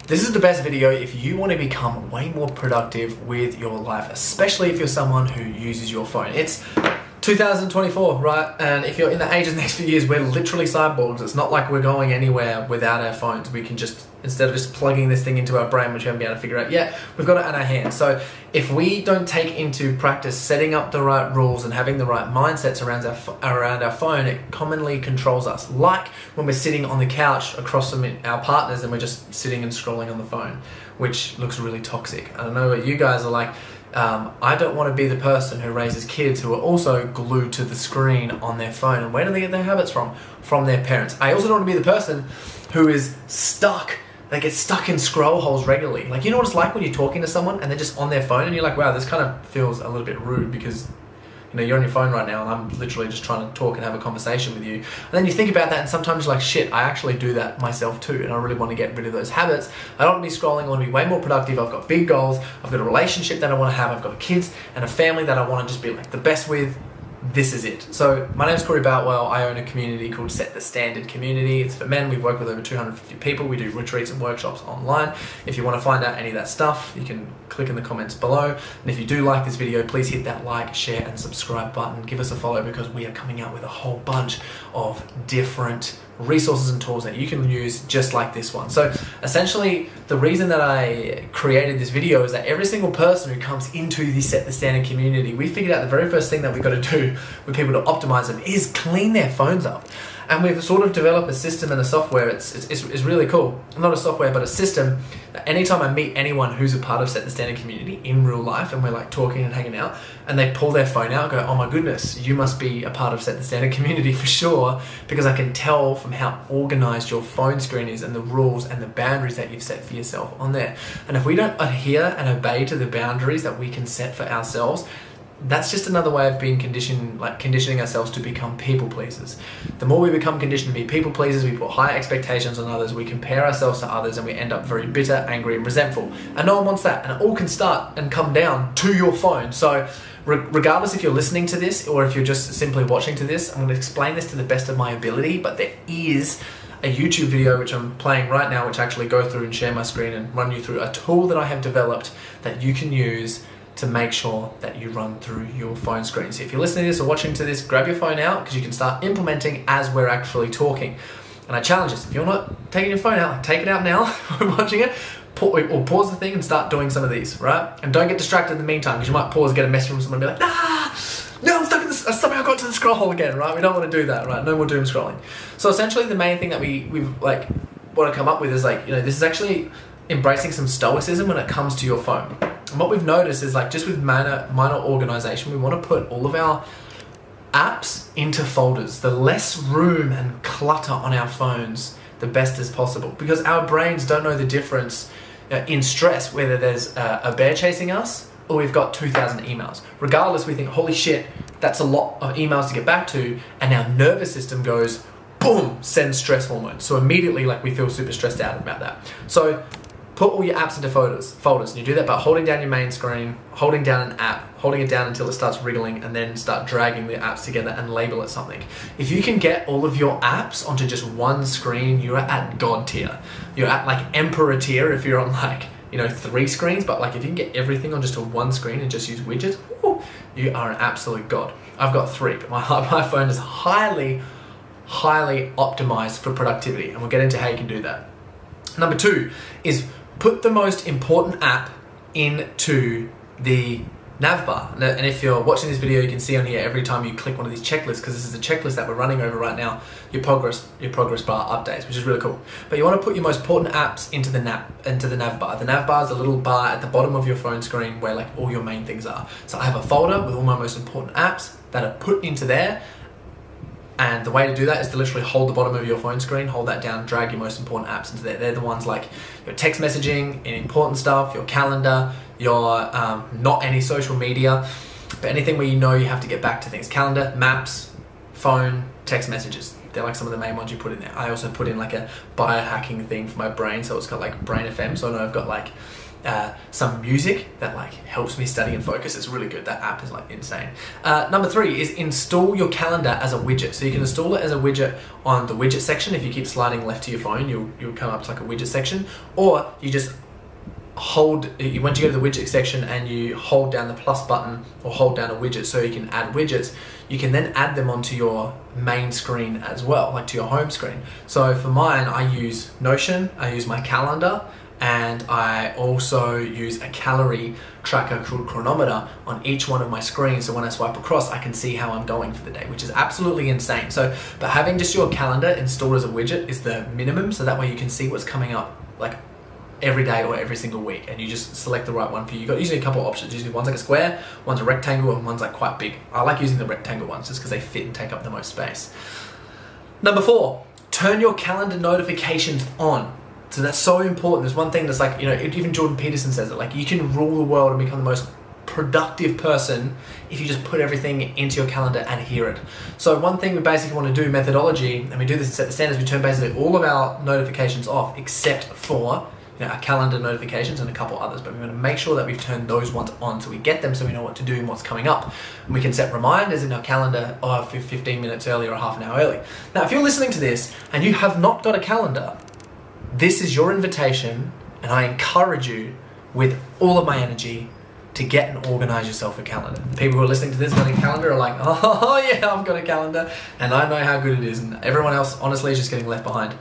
This is the best video if you want to become way more productive with your life, especially if you're someone who uses your phone. It's 2024, right? And if you're in the age of the next few years, we're literally cyborgs. It's not like we're going anywhere without our phones. We can just, instead of just plugging this thing into our brain, which we haven't been able to figure out yet, we've got it in our hands. So if we don't take into practice setting up the right rules and having the right mindsets around our phone, it commonly controls us. Like when we're sitting on the couch across from our partners and we're just sitting and scrolling on the phone, which looks really toxic. I don't know what you guys are like. I don't want to be the person who raises kids who are also glued to the screen on their phone. And where do they get their habits from? From their parents. I also don't want to be the person who is stuck. They get stuck in scroll holes regularly. Like, you know what it's like when you're talking to someone and they're just on their phone and you're like, wow, this kind of feels a little bit rude because, you know, you're on your phone right now and I'm literally just trying to talk and have a conversation with you. And then you think about that and sometimes you're like, shit, I actually do that myself too. And I really want to get rid of those habits. I don't want to be scrolling. I want to be way more productive. I've got big goals. I've got a relationship that I want to have. I've got kids and a family that I want to just be like the best with. This is it. So my name is Corey Boutwell. I own a community called Set the Standard Community. It's for men. We've worked with over 250 people. We do retreats and workshops online. If you want to find out any of that stuff, you can click in the comments below. And if you do like this video, please hit that like, share, and subscribe button. Give us a follow because we are coming out with a whole bunch of different resources and tools that you can use just like this one. So essentially, the reason that I created this video is that every single person who comes into the Set the Standard community, we figured out the very first thing that we've got to do with people to optimize them is clean their phones up. And we've sort of developed a system and a software. It's really cool. Not a software, but a system that anytime I meet anyone who's a part of Set the Standard community in real life and we're like talking and hanging out and they pull their phone out and go, oh my goodness, you must be a part of Set the Standard community for sure, because I can tell from how organized your phone screen is and the rules and the boundaries that you've set for yourself on there. And if we don't adhere and obey to the boundaries that we can set for ourselves, that's just another way of being conditioning ourselves to become people pleasers. The more we become conditioned to be people pleasers, we put high expectations on others, we compare ourselves to others, and we end up very bitter, angry, and resentful. And no one wants that. And it all can start and come down to your phone. So regardless if you're listening to this or if you're just simply watching to this, I'm going to explain this to the best of my ability, but there is a YouTube video which I'm playing right now, which I actually go through and share my screen and run you through a tool that I have developed that you can use to make sure that you run through your phone screen. So if you're listening to this or watching to this, grab your phone out because you can start implementing as we're actually talking. And I challenge this, if you're not taking your phone out, take it out now when watching it, or pause the thing and start doing some of these, right? And don't get distracted in the meantime because you might pause, get a message from someone and be like, no, I'm stuck in this, somehow I got to the scroll hole again, right? We don't want to do that, right? No more doom scrolling. So essentially the main thing that we've like want to come up with is like, you know, this is actually embracing some stoicism when it comes to your phone. And what we've noticed is like just with minor organization, we want to put all of our apps into folders. The less room and clutter on our phones, the best as possible, because our brains don't know the difference in stress, whether there's a bear chasing us or we've got 2,000 emails. Regardless, we think, holy shit, that's a lot of emails to get back to, and our nervous system goes, boom, send stress hormones. So immediately, like, we feel super stressed out about that. So put all your apps into folders. And you do that by holding down your main screen, holding down an app, holding it down until it starts wriggling, and then start dragging the apps together and label it something. If you can get all of your apps onto just one screen, you're at God tier. You're at like Emperor tier if you're on like, you know, 3 screens, but like if you can get everything on just a one screen and just use widgets, whoo, you are an absolute God. I've got 3, but my phone is highly optimized for productivity, and we'll get into how you can do that. Number 2 is put the most important app into the nav bar. And if you're watching this video, you can see on here every time you click one of these checklists, because this is a checklist that we're running over right now, your progress bar updates, which is really cool. But you want to put your most important apps into the nav bar. The nav bar is a little bar at the bottom of your phone screen where like all your main things are. So I have a folder with all my most important apps that are put into there. And the way to do that is to literally hold the bottom of your phone screen, hold that down, drag your most important apps into there. They're the ones like your text messaging and important stuff, your calendar, your not any social media, but anything where you know you have to get back to things. Calendar, maps, phone, text messages. They're like some of the main ones you put in there. I also put in like a biohacking thing for my brain, so it's got like Brain FM, so I know I've got like some music that like helps me study and focus. It's really good. That app is like insane. Number 3 is install your calendar as a widget. So you can install it as a widget on the widget section. If you keep sliding left to your phone, you'll come up to like a widget section, or you just once you go to the widget section and you hold down the plus button or hold down a widget so you can add widgets, you can then add them onto your main screen as well, like to your home screen. So for mine, I use Notion, I use my calendar, and I also use a calorie tracker called Chronometer on each one of my screens. So when I swipe across, I can see how I'm going for the day, which is absolutely insane. So, but having just your calendar installed as a widget is the minimum. So that way you can see what's coming up like every day or every single week, and you just select the right one for you. You've got usually a couple of options. Usually one's like a square, one's a rectangle, and one's like quite big. I like using the rectangle ones just because they fit and take up the most space. Number 4, turn your calendar notifications on. So that's so important. There's one thing that's like, even Jordan Peterson says it, like you can rule the world and become the most productive person if you just put everything into your calendar and hear it. So one thing we basically want to do, methodology, and we do this to set the standards, we turn basically all of our notifications off except for our calendar notifications and a couple others, but we want to make sure that we've turned those ones on so we get them, so we know what to do and what's coming up. And we can set reminders in our calendar 15 minutes early or half an hour early. Now, if you're listening to this and you have not got a calendar, this is your invitation, and I encourage you with all of my energy to get and organize yourself a calendar. The people who are listening to this on a calendar are like, oh yeah, I've got a calendar and I know how good it is, and everyone else honestly is just getting left behind.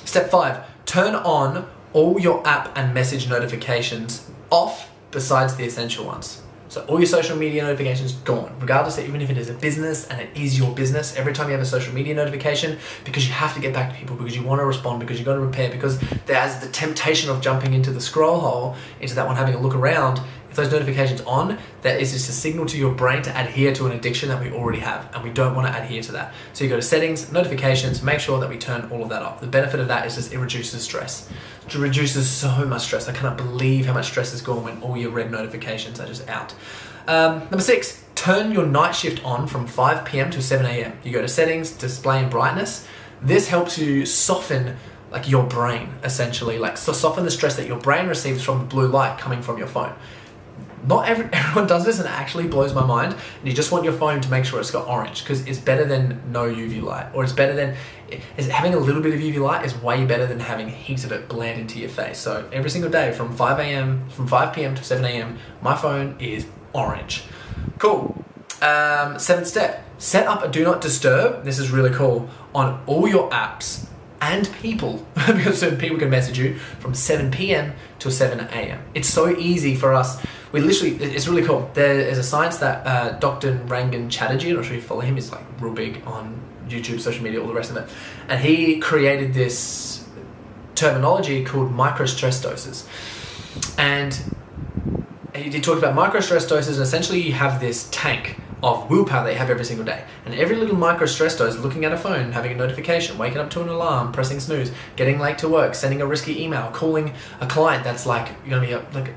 Step 5, turn on all your app and message notifications off besides the essential ones. So all your social media notifications gone, regardless of even if it is a business and it is your business. Every time you have a social media notification, because you have to get back to people, because you want to respond, because you've got to repair, because there's the temptation of jumping into the scroll hole, into that one, having a look around. If those notifications on, that is just a signal to your brain to adhere to an addiction that we already have, and we don't want to adhere to that. So you go to settings, notifications, make sure that we turn all of that off. The benefit of that is just it reduces stress. It reduces so much stress. I cannot believe how much stress is gone when all your red notifications are just out. Number 6, turn your night shift on from 5 p.m. to 7 a.m. You go to settings, display and brightness. This helps you soften like your brain, essentially, like so soften the stress that your brain receives from the blue light coming from your phone. Not everyone does this, and it actually blows my mind. And you just want your phone to make sure it's got orange, because it's better than no UV light, or it's better than having a little bit of UV light is way better than having heaps of it blend into your face. So every single day from 5 p.m. to 7 a.m. my phone is orange. Cool. 7th step, set up a do not disturb. This is really cool, on all your apps and people, because certain people can message you from 7 p.m. to 7 a.m. It's so easy for us. It's really cool. There is a science that Dr. Rangan Chatterjee, I'm not sure you follow him, he's like real big on YouTube, social media, all the rest of it. And he created this terminology called micro stress doses. And he talked about micro stress doses, and essentially you have this tank of willpower that you have every single day. And every little micro stress dose, looking at a phone, having a notification, waking up to an alarm, pressing snooze, getting late to work, sending a risky email, calling a client that's like, you're gonna be like,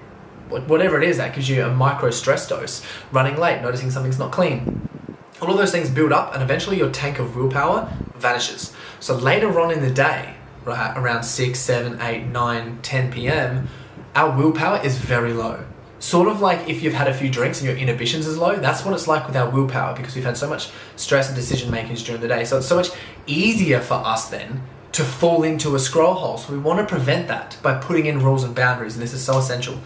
whatever it is that gives you a micro stress dose, running late, noticing something's not clean. All of those things build up, and eventually your tank of willpower vanishes. So later on in the day, right, around 6, 7, 8, 9, 10 p.m, our willpower is very low. Sort of like if you've had a few drinks and your inhibitions is low, that's what it's like with our willpower, because we've had so much stress and decision makings during the day. So it's so much easier for us then to fall into a scroll hole. So we want to prevent that by putting in rules and boundaries, and this is so essential.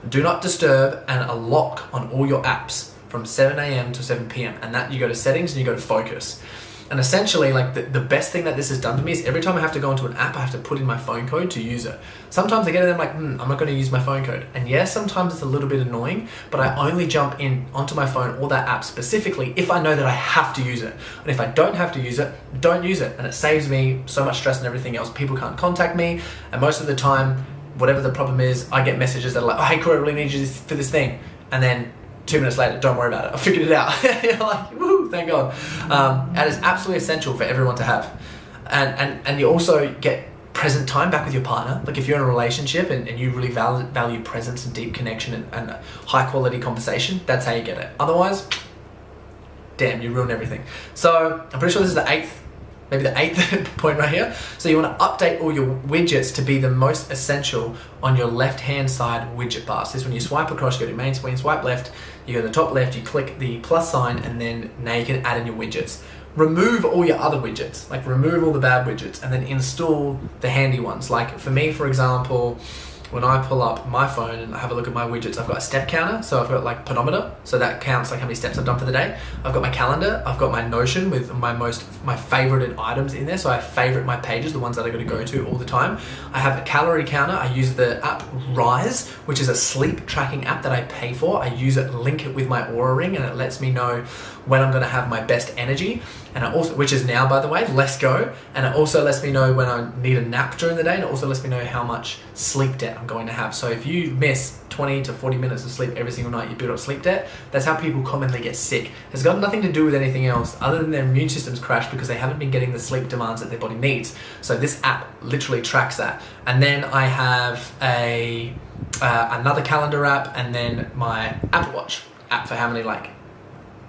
Do not disturb and a lock on all your apps from 7 a.m. to 7 p.m. And that you go to settings and you go to focus. And essentially, like the best thing that this has done for me is every time I have to go into an app, I have to put in my phone code to use it. Sometimes I get in there like, I'm not going to use my phone code. And yes, sometimes it's a little bit annoying, but I only jump in onto my phone or that app specifically if I know that I have to use it. And if I don't have to use it, don't use it. And it saves me so much stress and everything else. People can't contact me. And most of the time, whatever the problem is, I get messages that are like, oh, hey, Corey, I really need you for this thing. And then 2 minutes later, don't worry about it, I figured it out. You're like, woo, thank God. That is absolutely essential for everyone to have. And you also get present time back with your partner. Like if you're in a relationship and you really value presence and deep connection and high quality conversation, that's how you get it. Otherwise, damn, you ruin everything. So I'm pretty sure this is the 8th maybe the 8th point right here. So you want to update all your widgets to be the most essential on your left-hand side widget bar. So this, when you swipe across, you go to main screen, swipe left, you go to the top left, you click the plus sign, and then now you can add in your widgets. Remove all your other widgets, like remove all the bad widgets, and then install the handy ones. Like for me, for example, when I pull up my phone and have a look at my widgets, I've got a step counter. So I've got like pedometer, so that counts like how many steps I've done for the day. I've got my calendar, I've got my Notion with my favorited items in there. So I favorite my pages, the ones that I got to go to all the time. I have a calorie counter. I use the app Rise, which is a sleep tracking app that I pay for. I use it, link it with my Oura Ring, and it lets me know when I'm going to have my best energy. And it also, which is now, by the way, Let's Go. And it also lets me know when I need a nap during the day. And it also lets me know how much sleep debt I'm going to have. So if you miss 20 to 40 minutes of sleep every single night, you build up sleep debt. That's how people commonly get sick. It's got nothing to do with anything else other than their immune systems crash because they haven't been getting the sleep demands that their body needs. So this app literally tracks that. And then I have another calendar app, and then my Apple Watch app for how many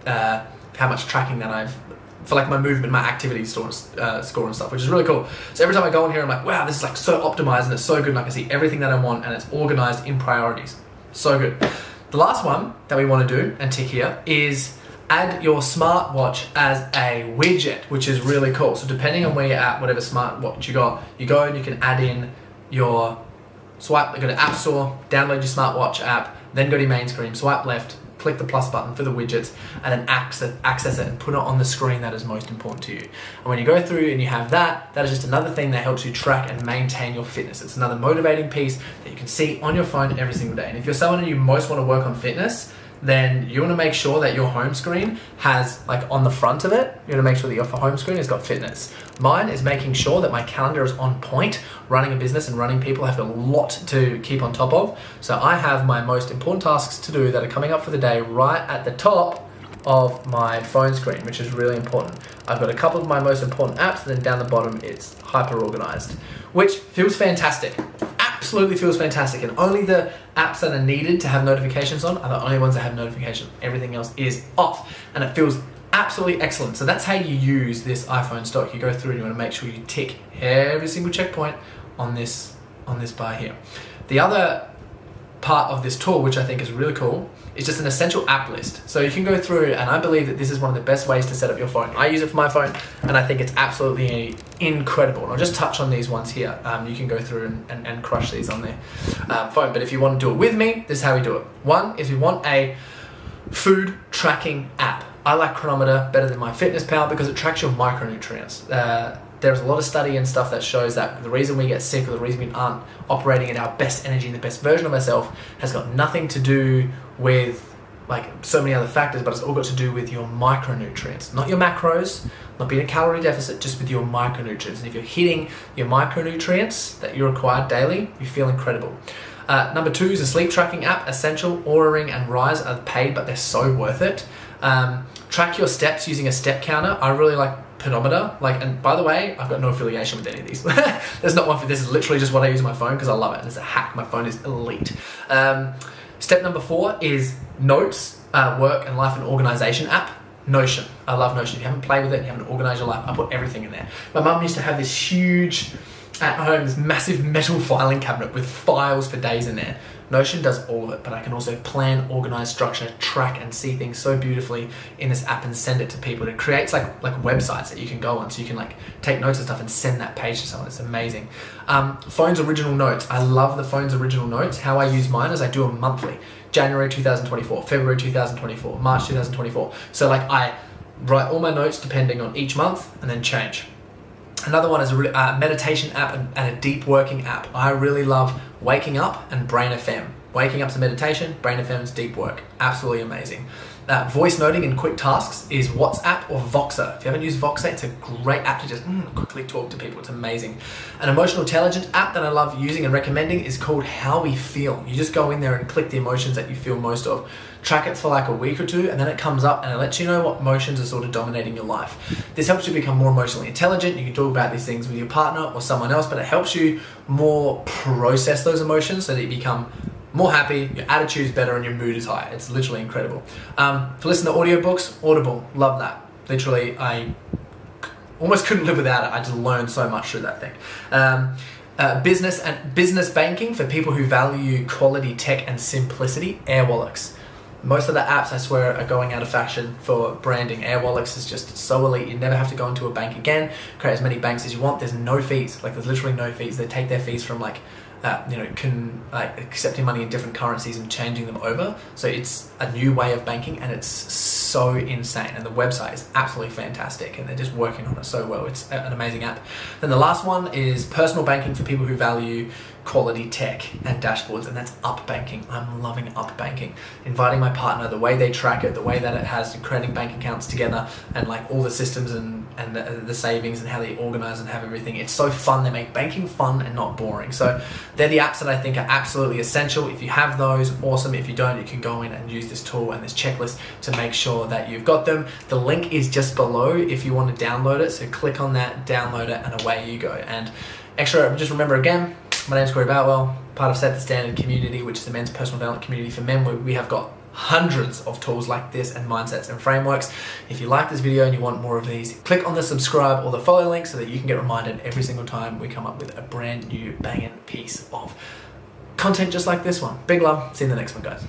how much tracking that I've, for like my movement, my activity score and stuff, which is really cool. So every time I go in here, I'm like, wow, this is like so optimized and it's so good, and I can see everything that I want, and it's organized in priorities. So good. The last one that we want to do and tick here is add your smartwatch as a widget, which is really cool. So depending on where you're at, whatever smartwatch you got, you go and you can add in your swipe, go to App Store, download your smartwatch app, then go to your main screen, swipe left, click the plus button for the widgets, and then access it and put it on the screen that is most important to you. And when you go through and you have that, that is just another thing that helps you track and maintain your fitness. It's another motivating piece that you can see on your phone every single day. And if you're someone who you most want to work on fitness, then you want to make sure that your home screen has, like on the front of it, you want to make sure that your home screen has got fitness. Mine is making sure that my calendar is on point. Running a business and running people have a lot to keep on top of. So I have my most important tasks to do that are coming up for the day right at the top of my phone screen, which is really important. I've got a couple of my most important apps, and then down the bottom it's hyper organized, which feels fantastic. Absolutely feels fantastic, and only the apps that are needed to have notifications on are the only ones that have notifications. Everything else is off, and it feels absolutely excellent. So that's how you use this iPhone stock. You go through and you want to make sure you tick every single checkpoint on this bar here. The other part of this tool, which I think is really cool, is just an essential app list. So you can go through, and I believe that this is one of the best ways to set up your phone. I use it for my phone, and I think it's absolutely incredible. And I'll just touch on these ones here. You can go through and crush these on their phone. But if you want to do it with me, this is how we do it. One is we want a food tracking app. I like Chronometer better than MyFitnessPal because it tracks your micronutrients. There's a lot of study and stuff that shows that the reason we get sick, or the reason we aren't operating at our best energy and the best version of ourselves, has got nothing to do with like so many other factors, but it's all got to do with your micronutrients, not your macros, not being a calorie deficit, just with your micronutrients. And if you're hitting your micronutrients that you require daily, you feel incredible. Number 2 is a sleep tracking app. Essential, Oura Ring, and Rise are paid, but they're so worth it. Track your steps using a step counter. I really like pedometer. And by the way, I've got no affiliation with any of these. There's not one for this. Is literally just what I use on my phone because I love it. And it's a hack. My phone is elite. Step number 4 is Notes, work and life and organization app. Notion. I love Notion. If you haven't played with it, you haven't organized your life, I put everything in there. My mum used to have this huge, at home, this massive metal filing cabinet with files for days in there. Notion does all of it, but I can also plan, organize, structure, track, and see things so beautifully in this app and send it to people. It creates like websites that you can go on, so you can like take notes and stuff and send that page to someone. It's amazing. Phone's original notes. I love the phone's original notes. How I use mine is I do them monthly. January 2024, February 2024, March 2024. So like I write all my notes depending on each month and then change. Another one is a meditation app and a deep working app. I really love Waking Up and Brain FM. Waking Up's a meditation, Brain FM's deep work. Absolutely amazing. Voice noting and quick tasks is WhatsApp or Voxer. If you haven't used Voxer, it's a great app to just quickly talk to people. It's amazing. An emotional intelligence app that I love using and recommending is called How We Feel. You just go in there and click the emotions that you feel most of. Track it for like a week or two, and then it comes up and it lets you know what emotions are sort of dominating your life. This helps you become more emotionally intelligent. You can talk about these things with your partner or someone else, but it helps you more process those emotions so that you become more happy, your attitude's better, and your mood is higher. It's literally incredible. For listening to audiobooks, Audible, love that. Literally, I almost couldn't live without it. I just learned so much through that thing. Business banking for people who value quality tech and simplicity, Airwallex. Most of the apps, I swear, are going out of fashion for branding. Airwallex is just so elite. You never have to go into a bank again, create as many banks as you want. There's no fees. Like, there's literally no fees. They take their fees from accepting money in different currencies and changing them over. So it's a new way of banking, and it's so insane. And the website is absolutely fantastic, and they're just working on it so well. It's an amazing app. Then the last one is personal banking for people who value quality tech and dashboards, and that's Up Banking. I'm loving Up Banking. Inviting my partner, the way they track it, the way that it has creating bank accounts together, and like all the systems and the savings and how they organize and have everything. It's so fun. They make banking fun and not boring. So they're the apps that I think are absolutely essential. If you have those, awesome. If you don't, you can go in and use this tool and this checklist to make sure that you've got them. The link is just below if you want to download it. So click on that, download it, and away you go. And just remember again, my name's Corey Boutwell, part of Set the Standard community, which is the men's personal development community for men, where we have got hundreds of tools like this and mindsets and frameworks. If you like this video and you want more of these, click on the subscribe or the follow link so that you can get reminded every single time we come up with a brand new banging piece of content just like this one. Big love. See you in the next one, guys.